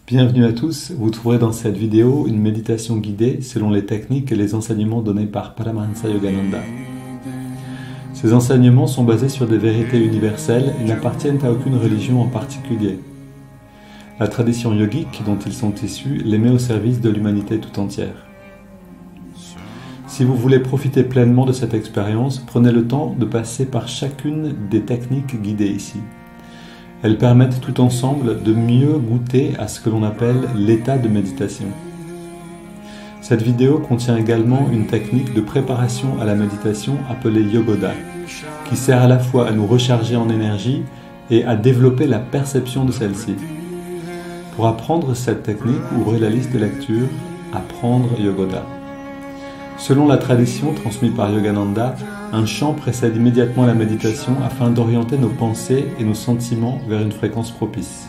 Bienvenue à tous, vous trouverez dans cette vidéo une méditation guidée selon les techniques et les enseignements donnés par Paramahansa Yogananda. Ces enseignements sont basés sur des vérités universelles et n'appartiennent à aucune religion en particulier. La tradition yogique dont ils sont issus les met au service de l'humanité tout entière. Si vous voulez profiter pleinement de cette expérience, prenez le temps de passer par chacune des techniques guidées ici. Elles permettent tout ensemble de mieux goûter à ce que l'on appelle l'état de méditation. Cette vidéo contient également une technique de préparation à la méditation appelée Yogoda, qui sert à la fois à nous recharger en énergie et à développer la perception de celle-ci. Pour apprendre cette technique, ouvrez la liste de lecture « Apprendre Yogoda ». Selon la tradition transmise par Yogananda, un chant précède immédiatement la méditation afin d'orienter nos pensées et nos sentiments vers une fréquence propice.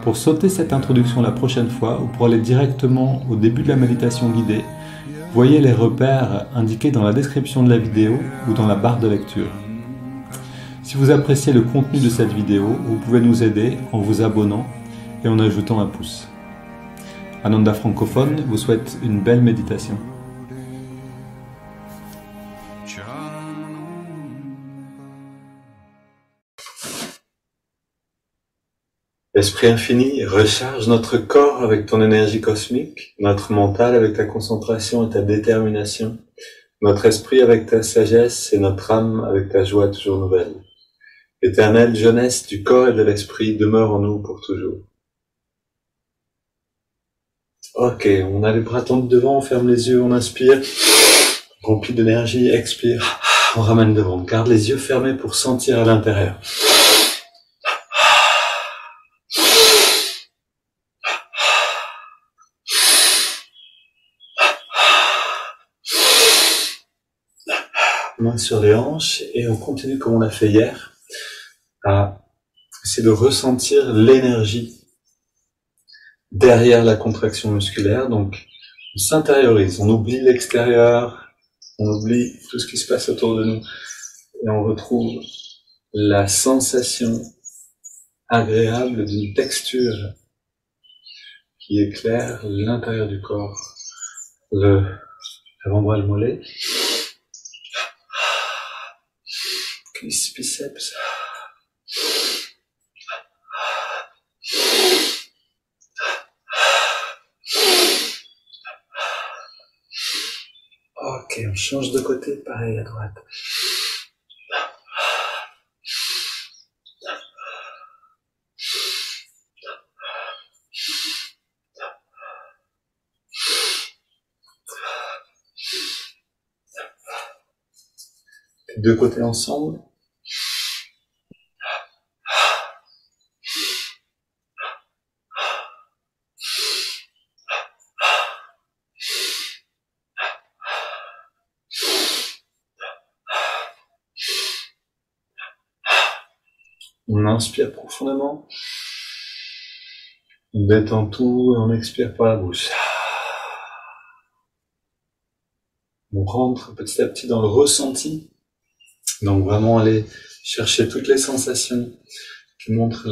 Pour sauter cette introduction la prochaine fois ou pour aller directement au début de la méditation guidée, voyez les repères indiqués dans la description de la vidéo ou dans la barre de lecture. Si vous appréciez le contenu de cette vidéo, vous pouvez nous aider en vous abonnant et en ajoutant un pouce. Ananda Francophone vous souhaite une belle méditation. Esprit infini, recharge notre corps avec ton énergie cosmique, notre mental avec ta concentration et ta détermination, notre esprit avec ta sagesse et notre âme avec ta joie toujours nouvelle. Éternelle jeunesse du corps et de l'esprit, demeure en nous pour toujours. Ok, on a les bras tendus devant, on ferme les yeux, on inspire, rempli d'énergie, expire, on ramène devant, garde les yeux fermés pour sentir à l'intérieur. Main sur les hanches et on continue comme on l'a fait hier à essayer de ressentir l'énergie derrière la contraction musculaire. Donc on s'intériorise, on oublie l'extérieur, on oublie tout ce qui se passe autour de nous et on retrouve la sensation agréable d'une texture qui éclaire l'intérieur du corps, l'avant-bras, le mollet, cuisses, biceps. Ok, on change de côté, pareil à droite. Les deux côtés ensemble. On inspire profondément, on détend tout et on expire par la bouche. On rentre petit à petit dans le ressenti, donc vraiment aller chercher toutes les sensations qui montrent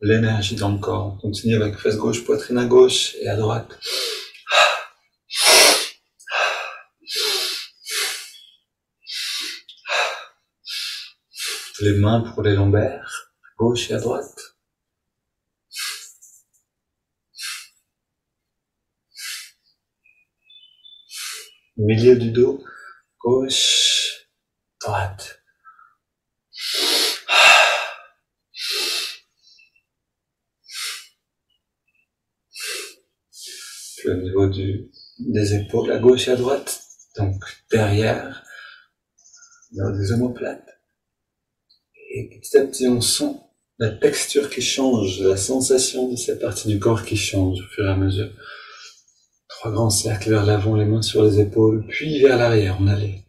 l'énergie dans le corps. On continue avec fesse gauche, poitrine à gauche et à droite. Les mains pour les lombaires, à gauche et à droite. Milieu du dos, gauche, droite. Puis au niveau des épaules, à gauche et à droite, donc derrière, dans des omoplates. Et petit à petit, on sent la texture qui change, la sensation de cette partie du corps qui change au fur et à mesure. 3 grands cercles vers l'avant, les mains sur les épaules, puis vers l'arrière. On a les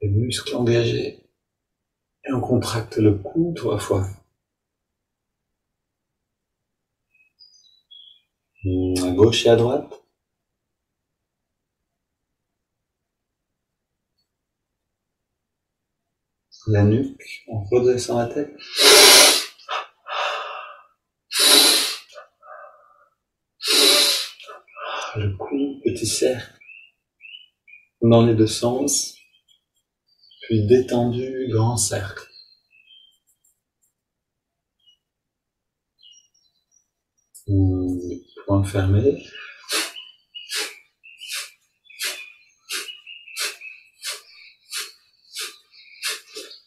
muscles engagés. Et on contracte le cou 3 fois. À gauche et à droite. La nuque, on redescend la tête. Le cou, petit cercle, dans les deux sens, puis détendu, grand cercle. Point fermé.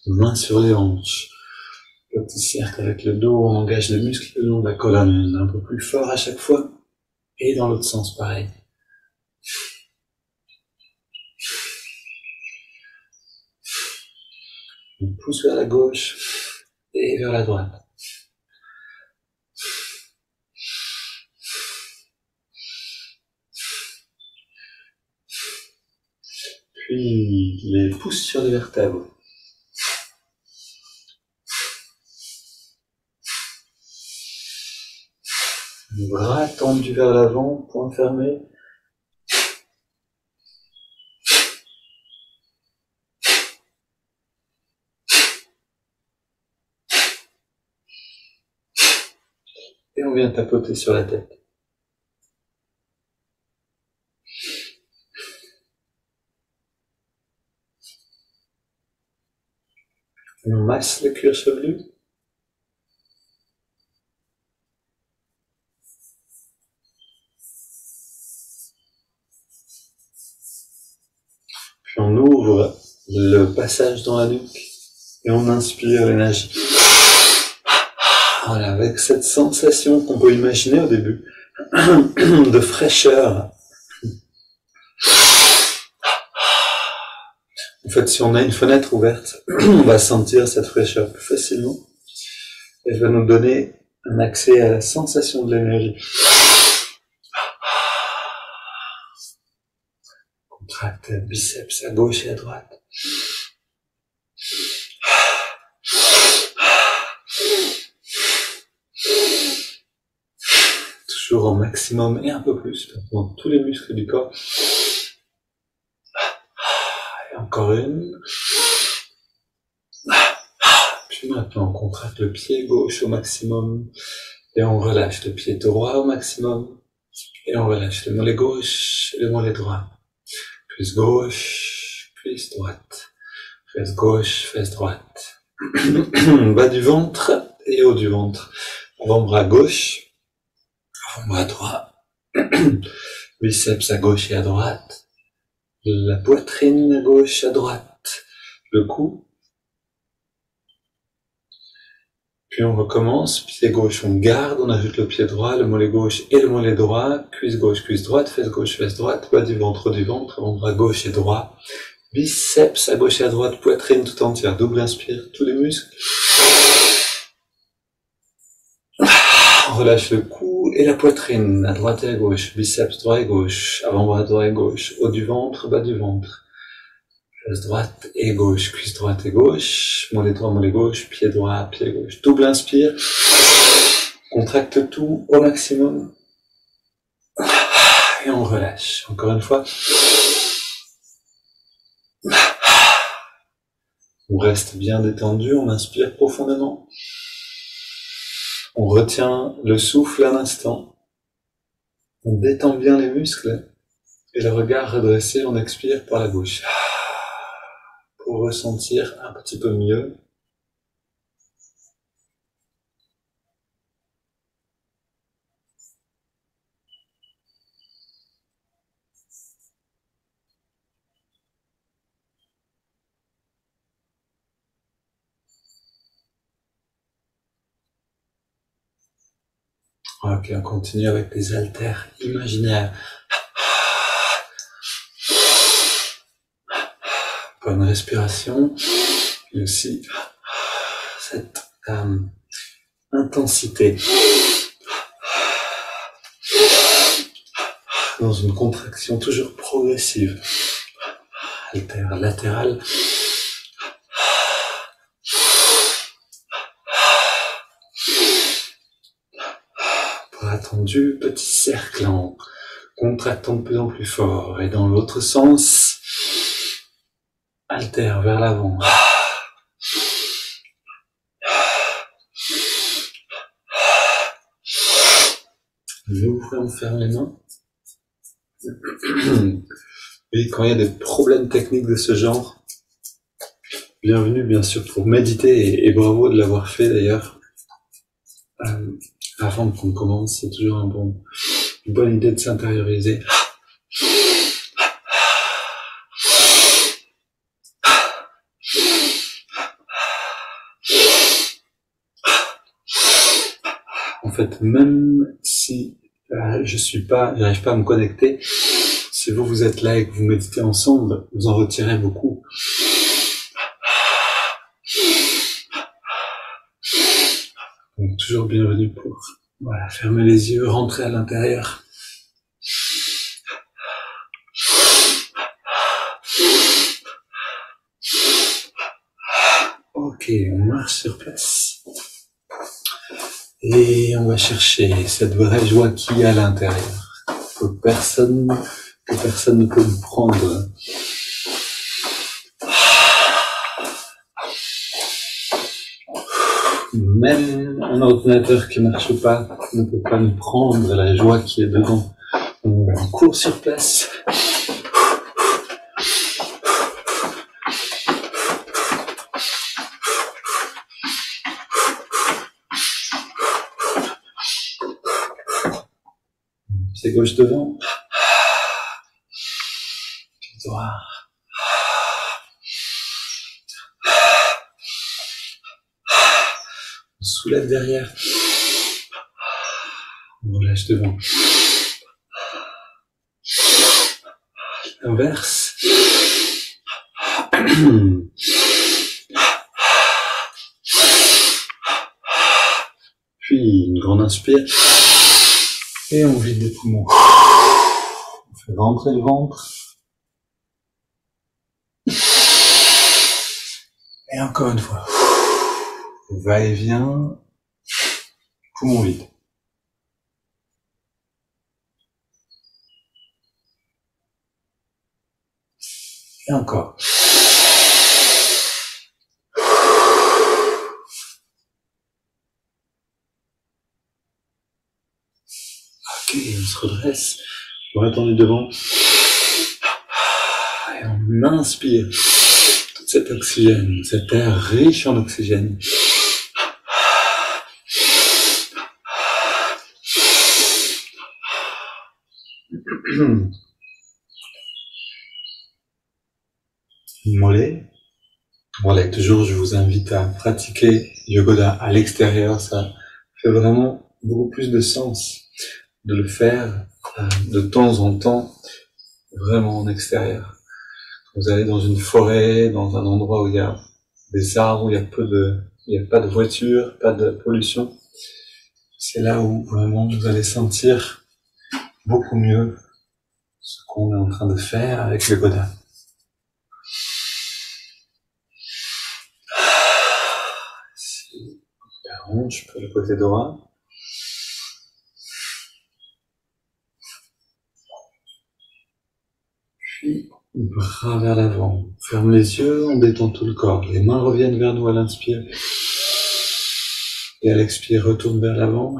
Main sur les hanches. Petit cercle avec le dos, on engage les muscles le long de la colonne, un peu plus fort à chaque fois. Et dans l'autre sens, pareil. On pousse vers la gauche et vers la droite. Puis les pouces sur les vertèbres. Bras tendus vers l'avant, point fermé. Et on vient tapoter sur la tête. On masse le cuir chevelu. Puis on ouvre le passage dans la nuque et on inspire l'énergie. Voilà, avec cette sensation qu'on peut imaginer au début de fraîcheur. En fait, si on a une fenêtre ouverte, on va sentir cette fraîcheur plus facilement. Et elle va nous donner un accès à la sensation de l'énergie. Contracte biceps à gauche et à droite. Toujours au maximum et un peu plus, dans tous les muscles du corps. Et encore une. Puis maintenant, on contracte le pied gauche au maximum. Et on relâche le pied droit au maximum. Et on relâche le mollet gauche et le mollet droit. Fesse gauche, cuisse droite. Fesse gauche, fesse droite. Bas du ventre et haut du ventre. Avant-bras gauche. Avant-bras droit. Biceps à gauche et à droite. La poitrine à gauche, à droite. Le cou. Puis on recommence, pied gauche on garde, on ajoute le pied droit, le mollet gauche et le mollet droit, cuisse gauche, cuisse droite, fesse gauche, fesse droite, bas du ventre, avant-bras gauche et droit, biceps à gauche et à droite, poitrine tout entière, double inspire, tous les muscles. On relâche le cou et la poitrine, à droite et à gauche, biceps droit et gauche, avant-bras droit et gauche, haut du ventre, bas du ventre. Fesse droite et gauche, cuisse droite et gauche, mollet droit, mollet gauche, pied droit, pied gauche. Double inspire, contracte tout au maximum. Et on relâche. Encore une fois. On reste bien détendu, on inspire profondément. On retient le souffle un instant. On détend bien les muscles. Et le regard redressé, on expire par la bouche. Pour ressentir un petit peu mieux. Ok, on continue avec les haltères imaginaires. Bonne respiration. Et aussi cette intensité. Dans une contraction toujours progressive. Haltère latéral. Bras tendus, petit cercle en contractant de plus en plus fort. Et dans l'autre sens, haltère vers l'avant. J'ouvre et on ferme les mains. Et quand il y a des problèmes techniques de ce genre, bienvenue bien sûr pour méditer et bravo de l'avoir fait d'ailleurs. Avant qu'on commence, c'est toujours une bonne idée de s'intérioriser. En fait, même si j'arrive pas à me connecter, si vous êtes là et que vous méditez ensemble, vous en retirez beaucoup. Donc, toujours bienvenue pour, voilà, fermer les yeux, rentrer à l'intérieur. Ok, on marche sur place. Et on va chercher cette vraie joie qui est à l'intérieur. Que personne ne peut nous prendre. Même un ordinateur qui marche pas ne peut pas nous prendre la joie qui est dedans. On court sur place. C'est gauche devant. Pied droit. On soulève derrière. On relâche devant. Inverse. Puis une grande inspire. Et on vide les poumons. On fait rentrer le ventre. Et encore une fois. Va-et-vient. Poumon vide. Et encore. Ok, on se redresse. On va tendre devant. Et on inspire tout cet oxygène, cet air riche en oxygène. Mollet. Voilà, toujours, je vous invite à pratiquer Yogoda à l'extérieur. Ça fait vraiment beaucoup plus de sens de le faire de temps en temps, vraiment en extérieur. Vous allez dans une forêt, dans un endroit où il y a des arbres, où il y a pas de voitures, pas de pollution. C'est là où vraiment vous allez sentir beaucoup mieux ce qu'on est en train de faire avec le Yogoda. Ici, la hanche, pour le côté droit. Puis, bras vers l'avant. On ferme les yeux, on détend tout le corps. Les mains reviennent vers nous à l'inspire. Et à l'expire, retourne vers l'avant.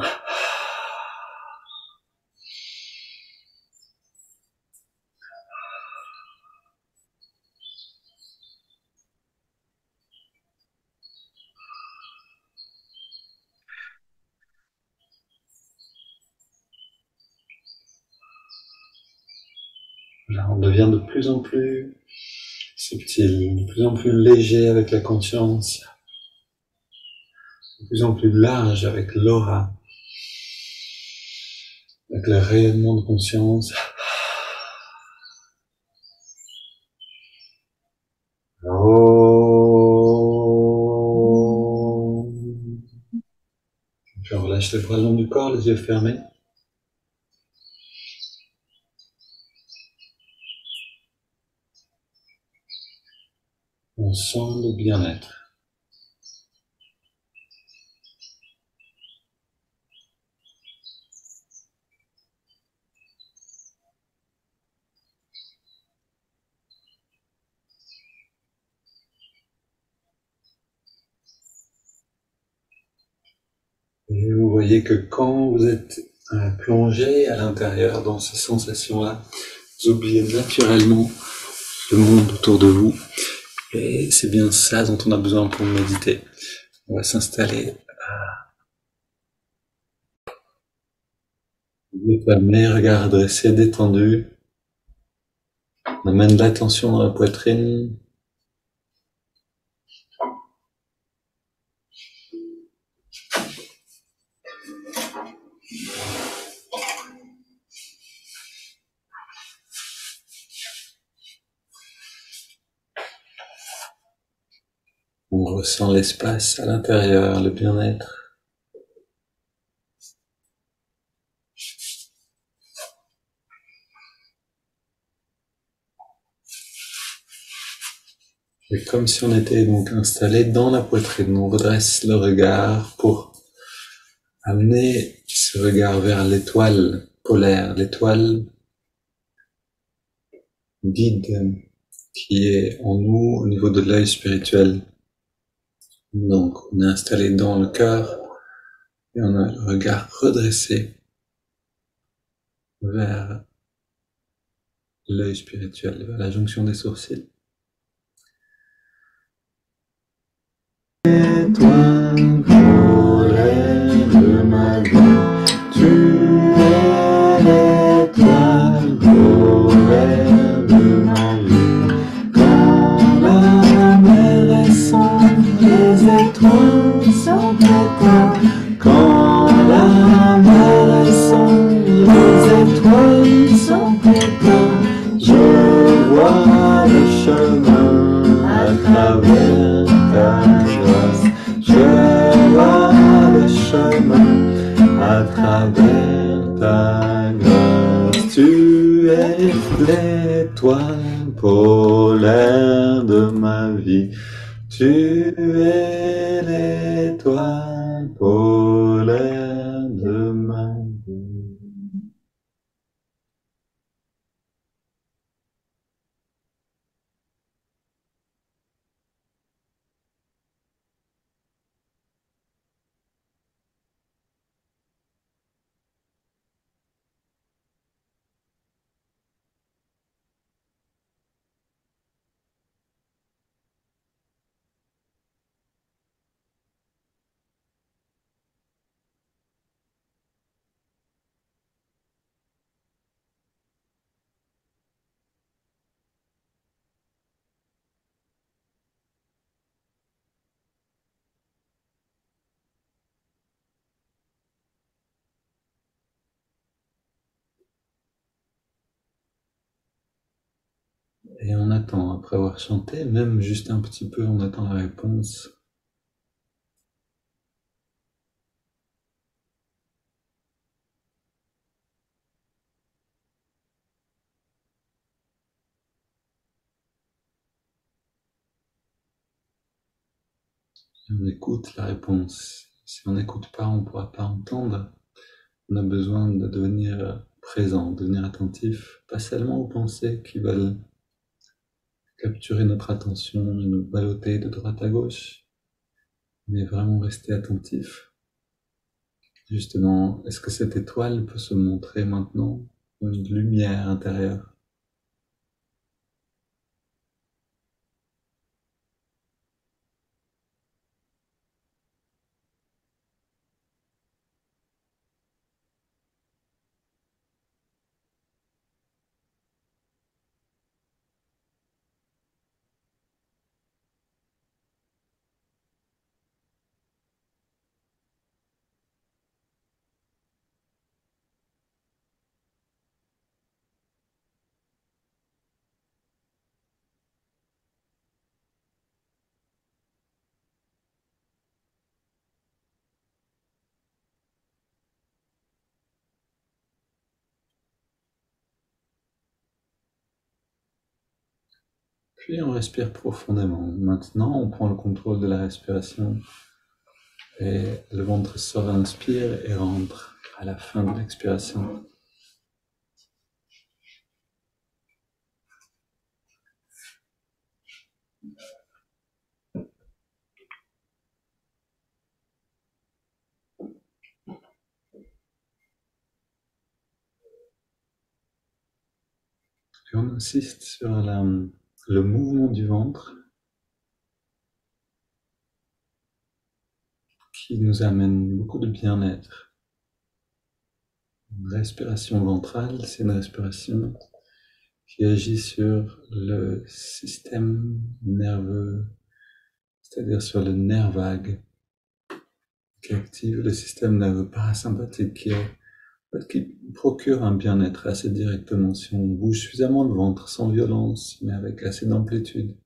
Là, on devient de plus en plus subtil, de plus en plus léger avec la conscience, de plus en plus large avec l'aura, avec le rayonnement de conscience. Puis on relâche les bras le long du corps, les yeux fermés. On sent le bien-être. Et vous voyez que quand vous êtes Plonger à l'intérieur dans ces sensations-là. Vous oubliez naturellement le monde autour de vous. Et c'est bien ça dont on a besoin pour méditer. On va s'installer les palmés, regard dressé, détendu. On amène de l'attention dans la poitrine. On ressent l'espace à l'intérieur, le bien-être. Et comme si on était donc installé dans la poitrine, on redresse le regard pour amener ce regard vers l'étoile polaire, l'étoile guide qui est en nous au niveau de l'œil spirituel. Donc on est installé dans le cœur et on a le regard redressé vers l'œil spirituel, vers la jonction des sourcils. Étoile polaire de ma vie, tu es l'étoile polaire de ma vie. Quand la mer est sombre, les étoiles sont éteintes. Quand la mer est sombre, les étoiles sont éteintes. Je vois le chemin à travers ta grâce. Je vois le chemin à travers ta grâce. Tu es l'étoile polaire de ma vie. Tu es l'étoile polaire de ma vie. Et on attend, après avoir chanté, même juste un petit peu, on attend la réponse. Et on écoute la réponse. Si on n'écoute pas, on ne pourra pas entendre. On a besoin de devenir présent, de devenir attentif, pas seulement aux pensées qui veulent capturer notre attention et nous balloter de droite à gauche, mais vraiment rester attentif. Justement, est-ce que cette étoile peut se montrer maintenant comme une lumière intérieure? Puis on respire profondément. Maintenant, on prend le contrôle de la respiration et le ventre sort, inspire et rentre à la fin de l'expiration. Et on insiste sur le mouvement du ventre qui nous amène beaucoup de bien-être. Une respiration ventrale, c'est une respiration qui agit sur le système nerveux, c'est-à-dire sur le nerf vague, qui active le système nerveux parasympathique, qui procure un bien-être assez directement si on bouge suffisamment le ventre, sans violence, mais avec assez d'amplitude.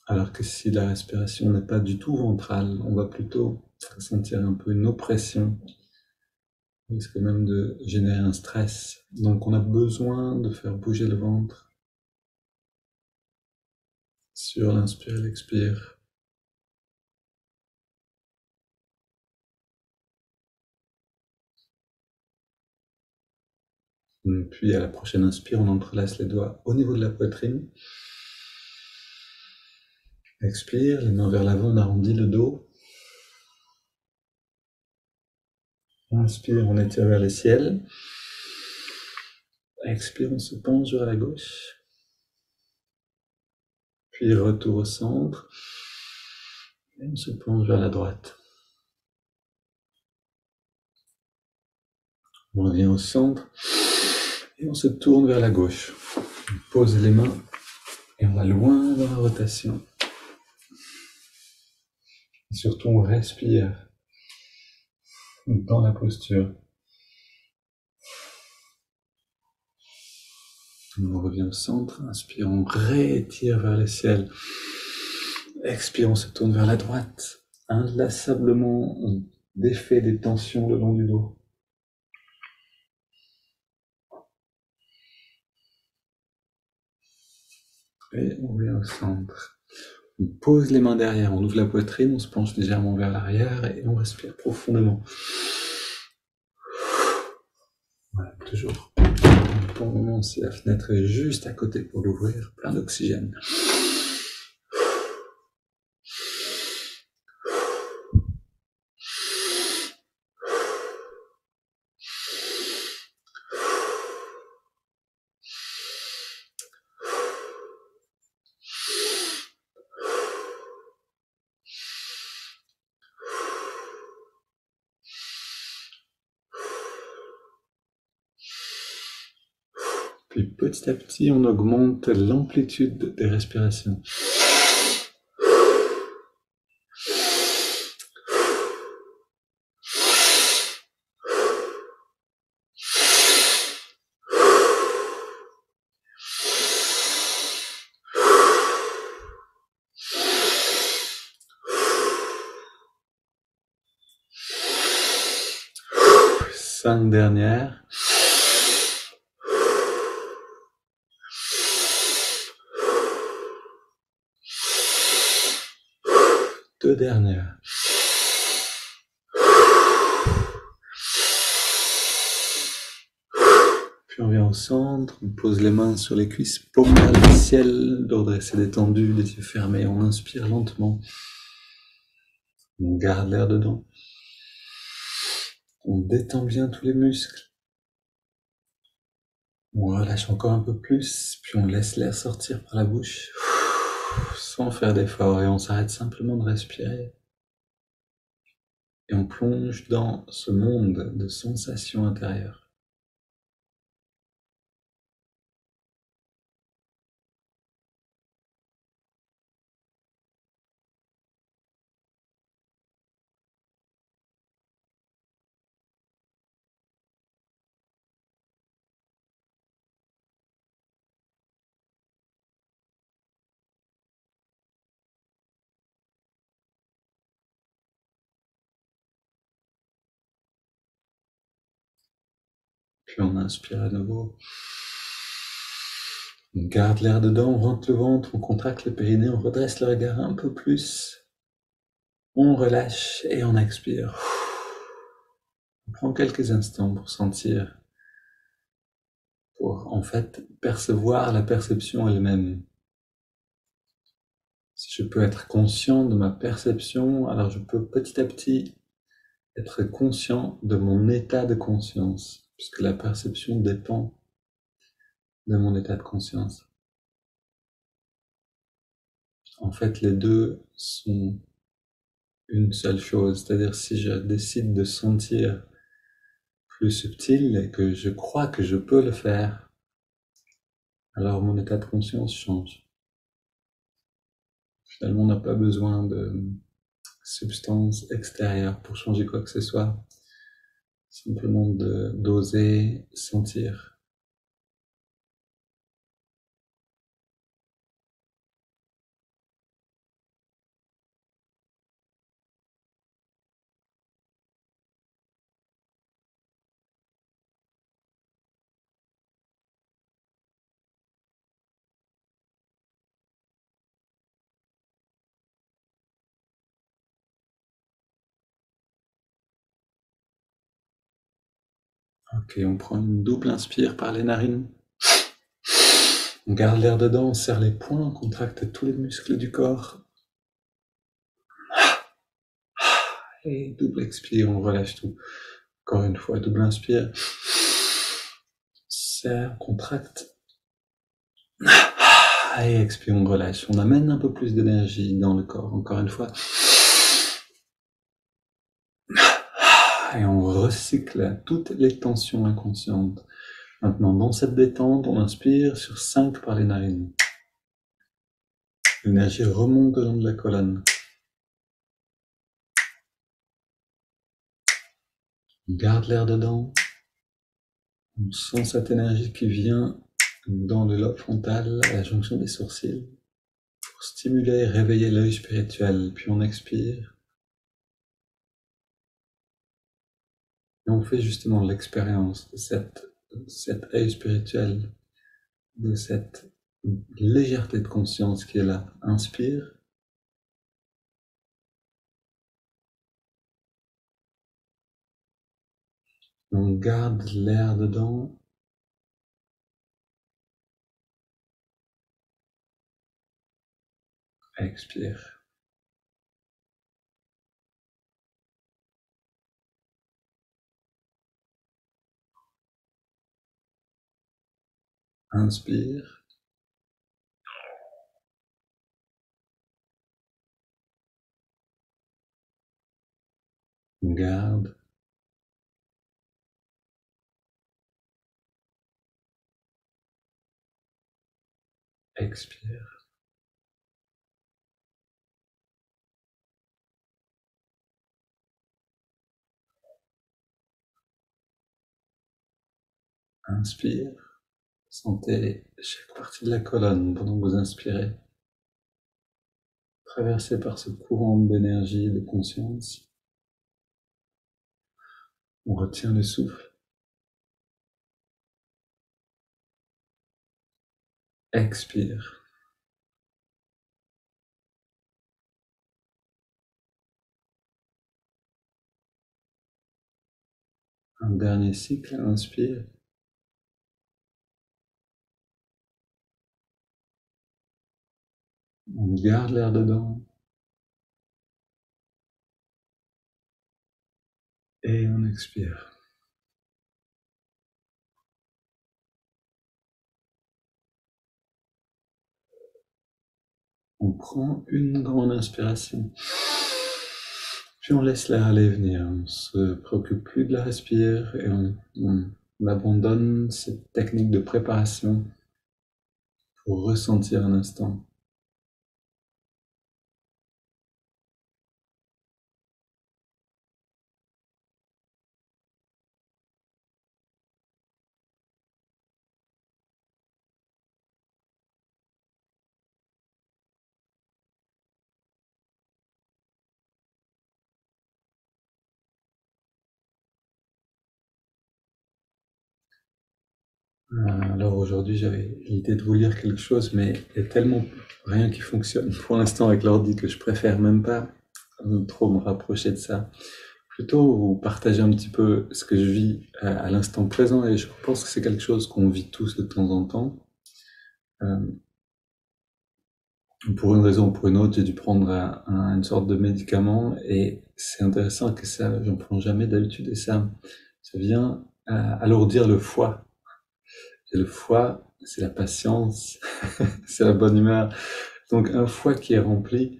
Alors que si la respiration n'est pas du tout ventrale, on va plutôt sentir un peu une oppression, on risque même de générer un stress. Donc on a besoin de faire bouger le ventre sur l'inspire et l'expire. Puis à la prochaine inspire, on entrelace les doigts au niveau de la poitrine. Expire, les mains vers l'avant, on arrondit le dos. Inspire, on étire vers le ciel. Expire, on se penche vers la gauche. Puis retour au centre. Et on se penche vers la droite. On revient au centre. Et on se tourne vers la gauche. On pose les mains. Et on va loin dans la rotation. Et surtout, on respire dans la posture. On revient au centre. Inspire, on réétire vers le ciel. Expire, on se tourne vers la droite. Inlassablement, on défait des tensions le long du dos. Et on revient au centre. On pose les mains derrière, on ouvre la poitrine, on se penche légèrement vers l'arrière et on respire profondément. Voilà, toujours. Pour le moment, si la fenêtre est juste à côté pour l'ouvrir, plein d'oxygène. Puis petit à petit, on augmente l'amplitude des respirations. Cinq dernières. Deux dernières. Puis on vient au centre, on pose les mains sur les cuisses, paume vers le ciel, dos dressé détendu, les yeux fermés, on inspire lentement. On garde l'air dedans. On détend bien tous les muscles. On relâche encore un peu plus, puis on laisse l'air sortir par la bouche, sans faire d'effort, et on s'arrête simplement de respirer. Et on plonge dans ce monde de sensations intérieures. Puis on inspire à nouveau. On garde l'air dedans, on rentre le ventre, on contracte le périnée, on redresse le regard un peu plus. On relâche et on expire. On prend quelques instants pour sentir, pour en fait percevoir la perception elle-même. Si je peux être conscient de ma perception, alors je peux petit à petit être conscient de mon état de conscience, puisque la perception dépend de mon état de conscience. En fait, les deux sont une seule chose, c'est-à-dire si je décide de sentir plus subtil et que je crois que je peux le faire, alors mon état de conscience change. Finalement, on n'a pas besoin de substance extérieure pour changer quoi que ce soit, simplement d'oser sentir. Ok, on prend une double inspire par les narines. On garde l'air dedans, on serre les poings, on contracte tous les muscles du corps. Et double expire, on relâche tout. Encore une fois, double inspire. Serre, contracte. Et expire, on relâche. On amène un peu plus d'énergie dans le corps. Encore une fois. Et on recycle toutes les tensions inconscientes. Maintenant, dans cette détente, on inspire sur 5 par les narines. L'énergie remonte le long de la colonne. On garde l'air dedans. On sent cette énergie qui vient dans le lobe frontal, à la jonction des sourcils, pour stimuler et réveiller l'œil spirituel. Puis on expire. Et on fait justement l'expérience de cet œil spirituel, de cette légèreté de conscience qui est là. Inspire. On garde l'air dedans. Expire. Inspire. On garde. Expire. Inspire. Sentez chaque partie de la colonne pendant que vous inspirez, traversée par ce courant d'énergie et de conscience. On retient le souffle. Expire. Un dernier cycle, inspire. On garde l'air dedans. Et on expire. On prend une grande inspiration. Puis on laisse l'air aller venir. On ne se préoccupe plus de la respire et on abandonne cette technique de préparation pour ressentir un instant. Alors aujourd'hui, j'avais l'idée de vous lire quelque chose, mais il y a tellement rien qui fonctionne pour l'instant avec l'ordi que je préfère même pas trop me rapprocher de ça. Plutôt vous partager un petit peu ce que je vis à l'instant présent, et je pense que c'est quelque chose qu'on vit tous de temps en temps. Pour une raison ou pour une autre, j'ai dû prendre une sorte de médicament et c'est intéressant que ça, j'en prends jamais d'habitude et ça vient alourdir le foie. Et le foie, c'est la patience, c'est la bonne humeur. Donc un foie qui est rempli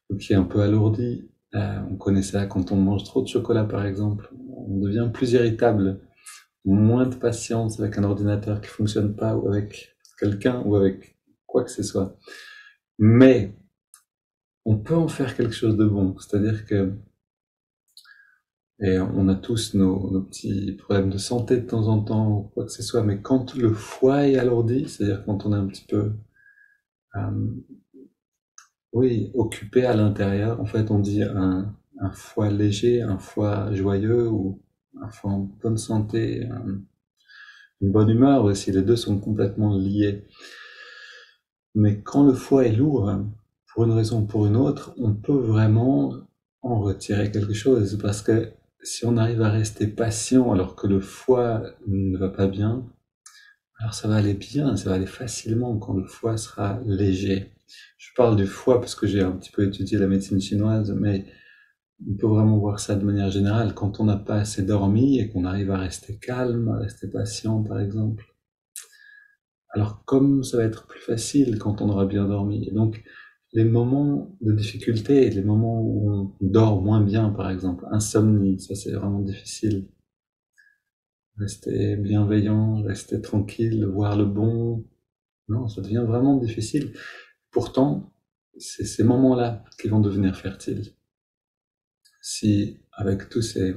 ou qui est un peu alourdi, on connaît ça quand on mange trop de chocolat par exemple, on devient plus irritable, moins de patience avec un ordinateur qui fonctionne pas ou avec quelqu'un ou avec quoi que ce soit. Mais on peut en faire quelque chose de bon, c'est-à-dire que et on a tous nos petits problèmes de santé de temps en temps ou quoi que ce soit, mais quand le foie est alourdi, c'est-à-dire quand on est un petit peu oui, occupé à l'intérieur. En fait, on dit un foie léger, un foie joyeux ou un foie en bonne santé, une bonne humeur aussi. Les deux sont complètement liés. Mais quand le foie est lourd, pour une raison ou pour une autre, on peut vraiment en retirer quelque chose. Parce que si on arrive à rester patient alors que le foie ne va pas bien, alors ça va aller bien, ça va aller facilement quand le foie sera léger. Je parle du foie parce que j'ai un petit peu étudié la médecine chinoise, mais on peut vraiment voir ça de manière générale. Quand on n'a pas assez dormi et qu'on arrive à rester calme, à rester patient par exemple, alors comme ça va être plus facile quand on aura bien dormi. Et donc les moments de difficulté, les moments où on dort moins bien par exemple, insomnie, ça c'est vraiment difficile. Rester bienveillant, rester tranquille, voir le bon, non, ça devient vraiment difficile. Pourtant, c'est ces moments-là qui vont devenir fertiles. Si, avec tous ces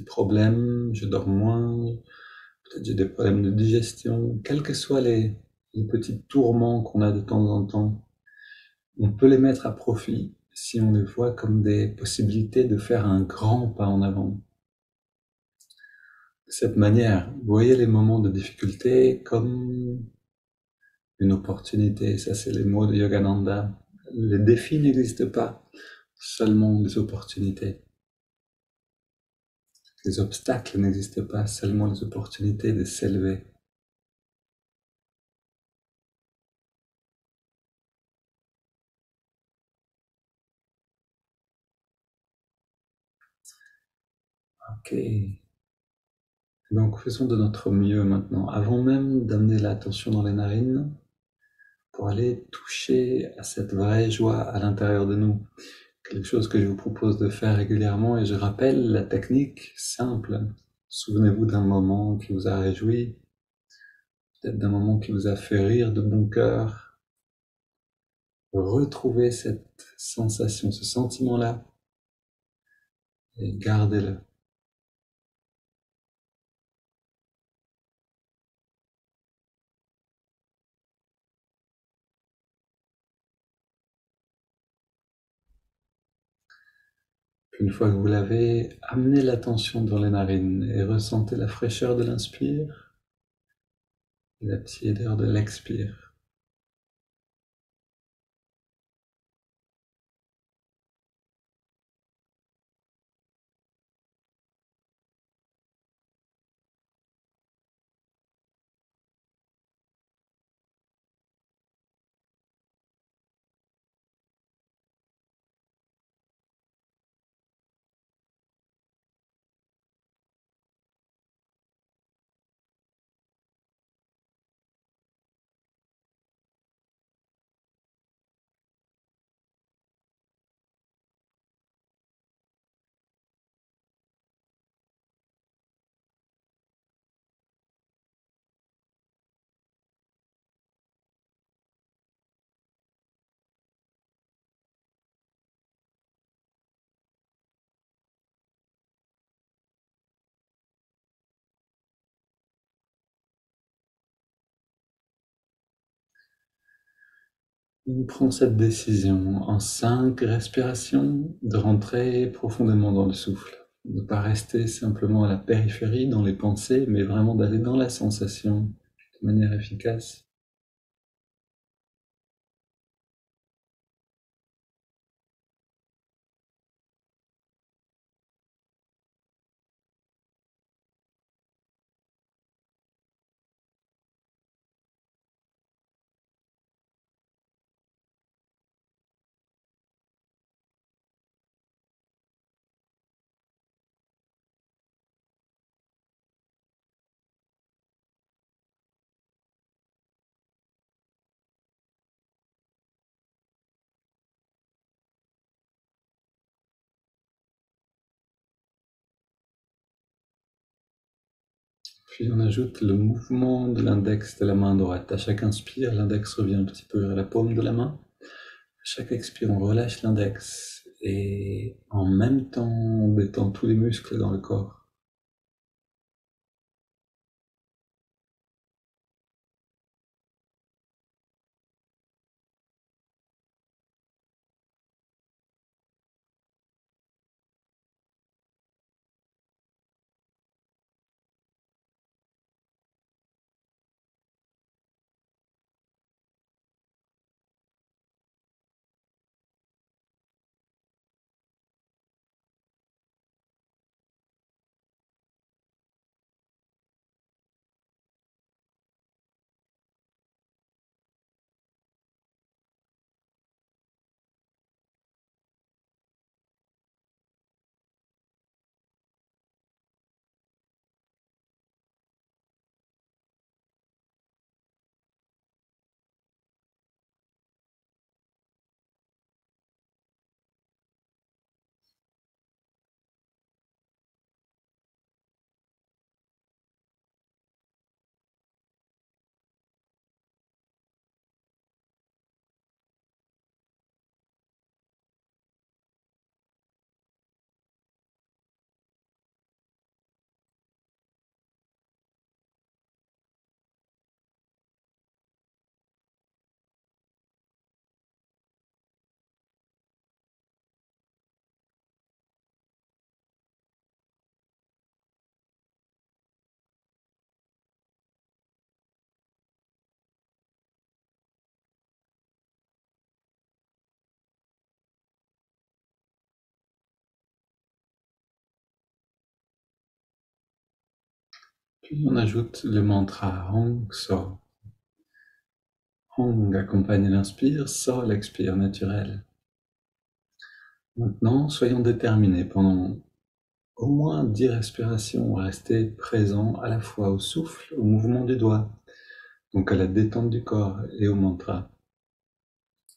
problèmes, je dors moins, peut-être j'ai des problèmes de digestion, quels que soient les petits tourments qu'on a de temps en temps, on peut les mettre à profit si on les voit comme des possibilités de faire un grand pas en avant. De cette manière, vous voyez les moments de difficulté comme une opportunité, ça c'est les mots de Yogananda. Les défis n'existent pas, seulement des opportunités. Les obstacles n'existent pas, seulement les opportunités de s'élever. Ok. Donc faisons de notre mieux maintenant, avant même d'amener l'attention dans les narines, pour aller toucher à cette vraie joie à l'intérieur de nous. Quelque chose que je vous propose de faire régulièrement et je rappelle la technique simple. Souvenez-vous d'un moment qui vous a réjoui, peut-être d'un moment qui vous a fait rire de bon cœur. Retrouvez cette sensation, ce sentiment-là et gardez-le. Une fois que vous l'avez, amenez l'attention dans les narines et ressentez la fraîcheur de l'inspire et la tiédeur de l'expire. On prend cette décision en 5 respirations de rentrer profondément dans le souffle, de ne pas rester simplement à la périphérie dans les pensées, mais vraiment d'aller dans la sensation de manière efficace. Puis on ajoute le mouvement de l'index de la main droite. À chaque inspire, l'index revient un petit peu vers la paume de la main. À chaque expire, on relâche l'index et en même temps, on détend tous les muscles dans le corps. Puis on ajoute le mantra Hong So. Hong accompagne l'inspire, So l'expire naturel. Maintenant, soyons déterminés pendant au moins 10 respirations à rester présent à la fois au souffle, au mouvement du doigt, donc à la détente du corps et au mantra.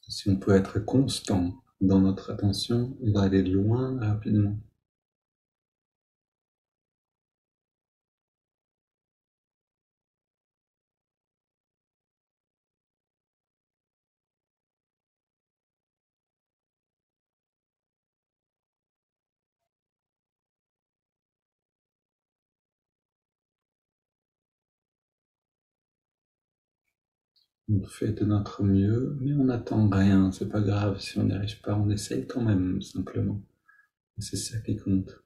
Si on peut être constant dans notre attention, on va aller loin rapidement. On fait de notre mieux, mais on n'attend rien, c'est pas grave si on n'y arrive pas, on essaye quand même, simplement. Et c'est ça qui compte.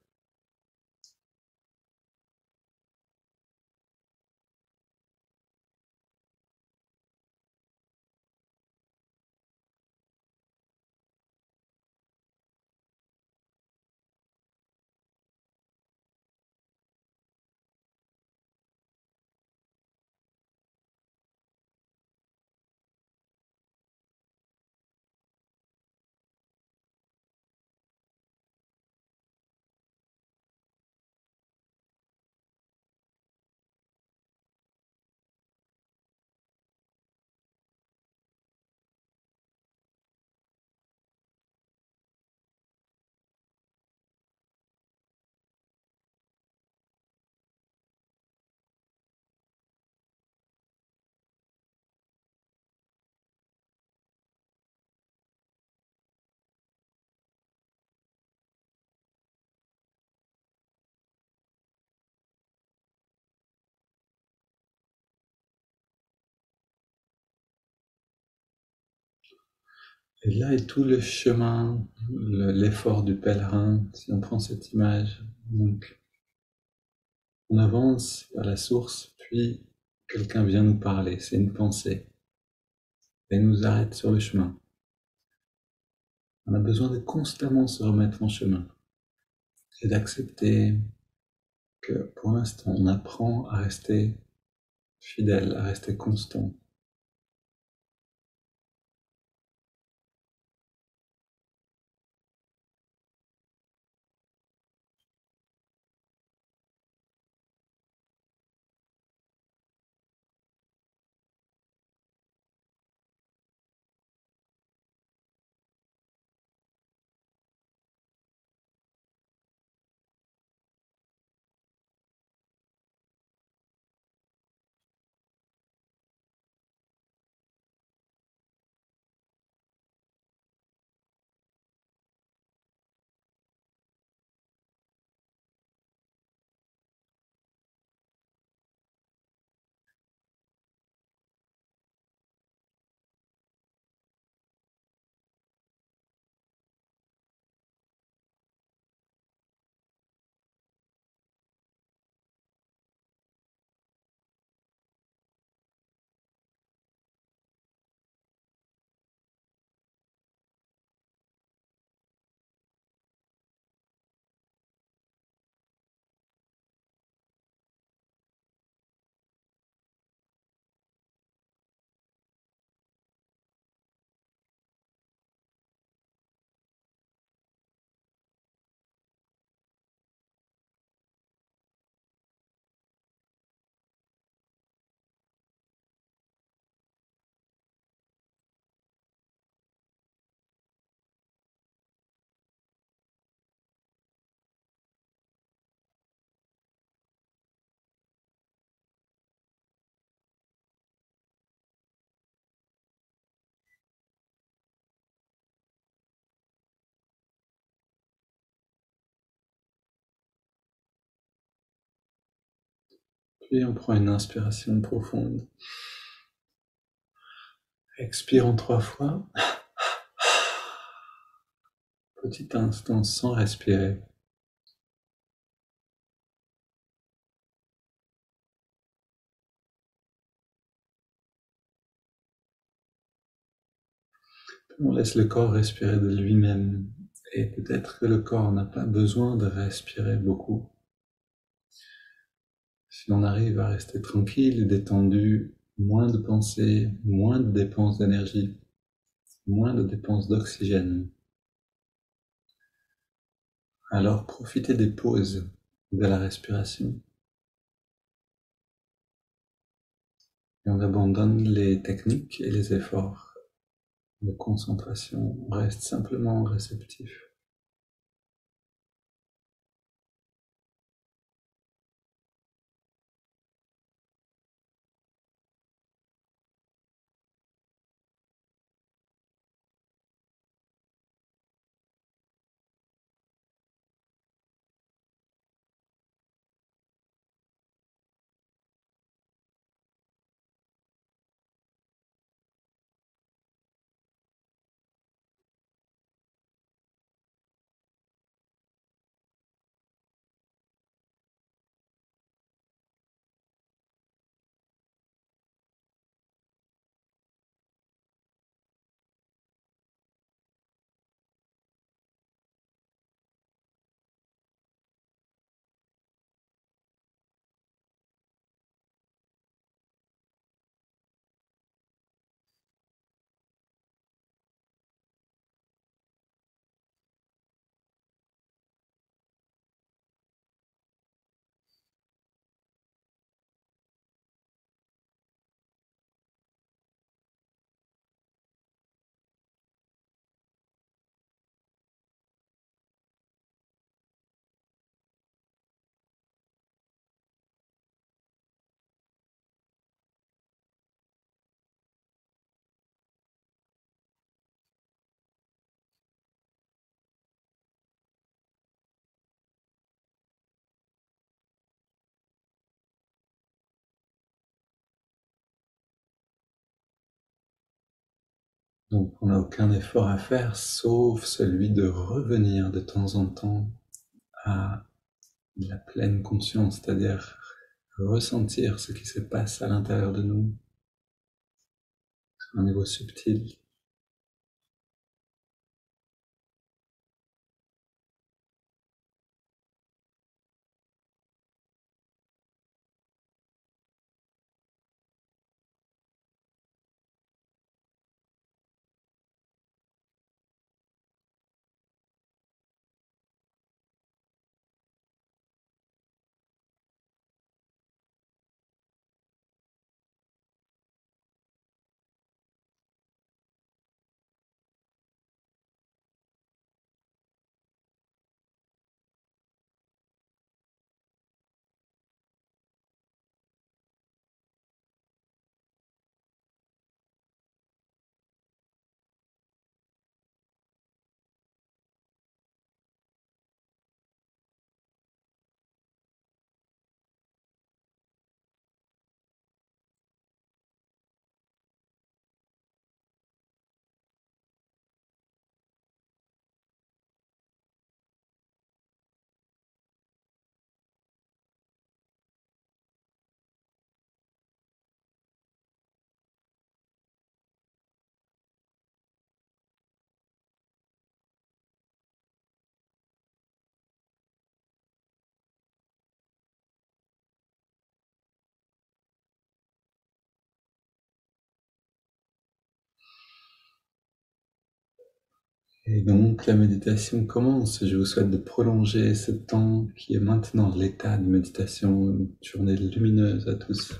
Et là est tout le chemin, l'effort du pèlerin, si on prend cette image. Donc, on avance vers la source, puis quelqu'un vient nous parler, c'est une pensée, et nous arrête sur le chemin. On a besoin de constamment se remettre en chemin et d'accepter que pour l'instant, on apprend à rester fidèle, à rester constant. Puis on prend une inspiration profonde. Expire en 3 fois. Petit instant sans respirer. On laisse le corps respirer de lui-même. Et peut-être que le corps n'a pas besoin de respirer beaucoup. Si on arrive à rester tranquille et détendu, moins de pensées, moins de dépenses d'énergie, moins de dépenses d'oxygène, alors profitez des pauses de la respiration. Et on abandonne les techniques et les efforts de concentration. On reste simplement réceptif. Donc on n'a aucun effort à faire sauf celui de revenir de temps en temps à la pleine conscience, c'est-à-dire ressentir ce qui se passe à l'intérieur de nous, à un niveau subtil. Et donc la méditation commence. Je vous souhaite de prolonger ce temps qui est maintenant l'état de méditation. Une journée lumineuse à tous.